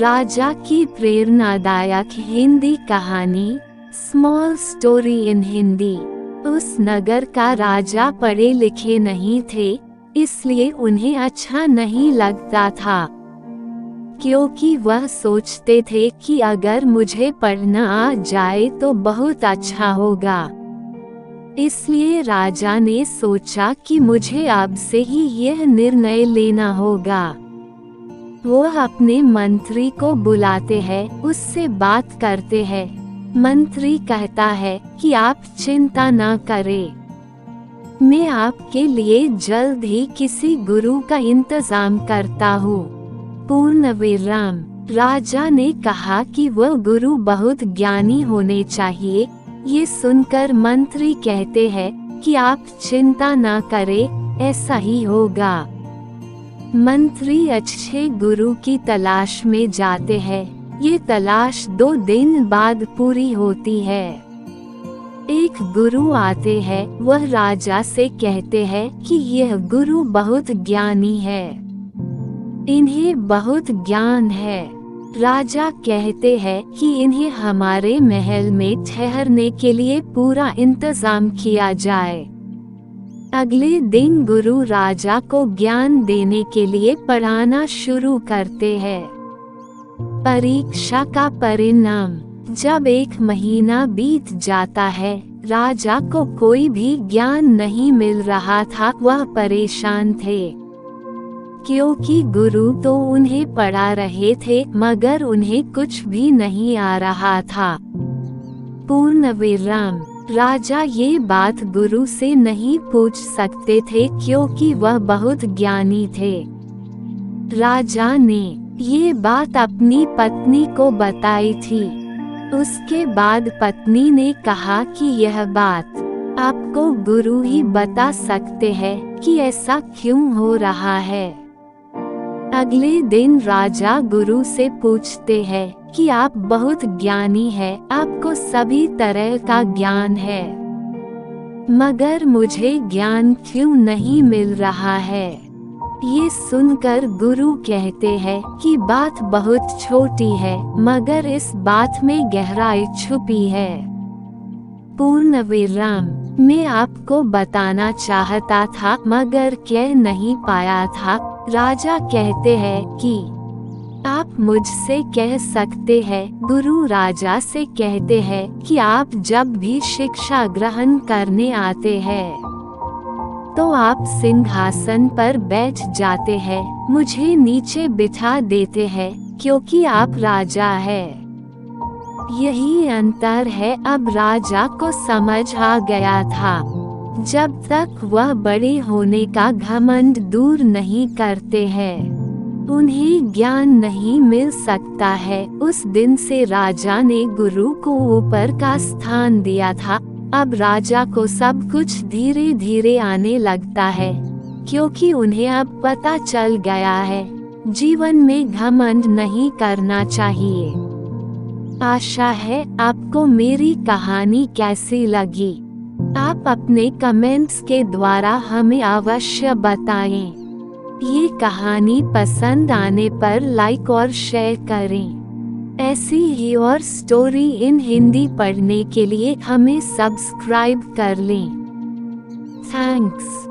राजा की प्रेरणादायक हिंदी कहानी स्मॉल स्टोरी इन हिंदी। उस नगर का राजा पढ़े लिखे नहीं थे, इसलिए उन्हें अच्छा नहीं लगता था, क्योंकि वह सोचते थे कि अगर मुझे पढ़ना आ जाए तो बहुत अच्छा होगा। इसलिए राजा ने सोचा कि मुझे अब से ही यह निर्णय लेना होगा। वो अपने मंत्री को बुलाते हैं, उससे बात करते हैं। मंत्री कहता है कि आप चिंता न करें, मैं आपके लिए जल्द ही किसी गुरु का इंतजाम करता हूँ। पूर्ण विराम। राजा ने कहा कि वह गुरु बहुत ज्ञानी होने चाहिए। ये सुनकर मंत्री कहते हैं कि आप चिंता न करें, ऐसा ही होगा। मंत्री अच्छे गुरु की तलाश में जाते हैं। ये तलाश 2 दिन बाद पूरी होती है। एक गुरु आते हैं, वह राजा से कहते हैं कि यह गुरु बहुत ज्ञानी है, इन्हें बहुत ज्ञान है। राजा कहते हैं कि इन्हें हमारे महल में ठहरने के लिए पूरा इंतजाम किया जाए। अगले दिन गुरु राजा को ज्ञान देने के लिए पढ़ाना शुरू करते हैं। परीक्षा का परिणाम। जब 1 महीना बीत जाता है, राजा को कोई भी ज्ञान नहीं मिल रहा था। वह परेशान थे, क्योंकि गुरु तो उन्हें पढ़ा रहे थे, मगर उन्हें कुछ भी नहीं आ रहा था। पूर्ण विराम। राजा ये बात गुरु से नहीं पूछ सकते थे, क्योंकि वह बहुत ज्ञानी थे। राजा ने ये बात अपनी पत्नी को बताई थी। उसके बाद पत्नी ने कहा कि यह बात आपको गुरु ही बता सकते हैं कि ऐसा क्यों हो रहा है। अगले दिन राजा गुरु से पूछते हैं कि आप बहुत ज्ञानी हैं, आपको सभी तरह का ज्ञान है, मगर मुझे ज्ञान क्यों नहीं मिल रहा है। ये सुनकर गुरु कहते हैं कि बात बहुत छोटी है, मगर इस बात में गहराई छुपी है। पूर्ण विराम। मैं आपको बताना चाहता था, मगर कह नहीं पाया था। राजा कहते हैं कि आप मुझसे कह सकते हैं। गुरु राजा से कहते हैं कि आप जब भी शिक्षा ग्रहण करने आते हैं तो आप सिंहासन पर बैठ जाते हैं, मुझे नीचे बिठा देते हैं, क्योंकि आप राजा हैं। यही अंतर है। अब राजा को समझ आ गया था। जब तक वह बड़े होने का घमंड दूर नहीं करते हैं, उन्हें ज्ञान नहीं मिल सकता है। उस दिन से राजा ने गुरु को ऊपर का स्थान दिया था। अब राजा को सब कुछ धीरे धीरे आने लगता है, क्योंकि उन्हें अब पता चल गया है जीवन में घमंड नहीं करना चाहिए। आशा है आपको मेरी कहानी कैसी लगी। आप अपने कमेंट्स के द्वारा हमें अवश्य बताएं। ये कहानी पसंद आने पर लाइक और शेयर करें। ऐसी ही और स्टोरी इन हिंदी पढ़ने के लिए हमें सब्सक्राइब कर लें। थैंक्स।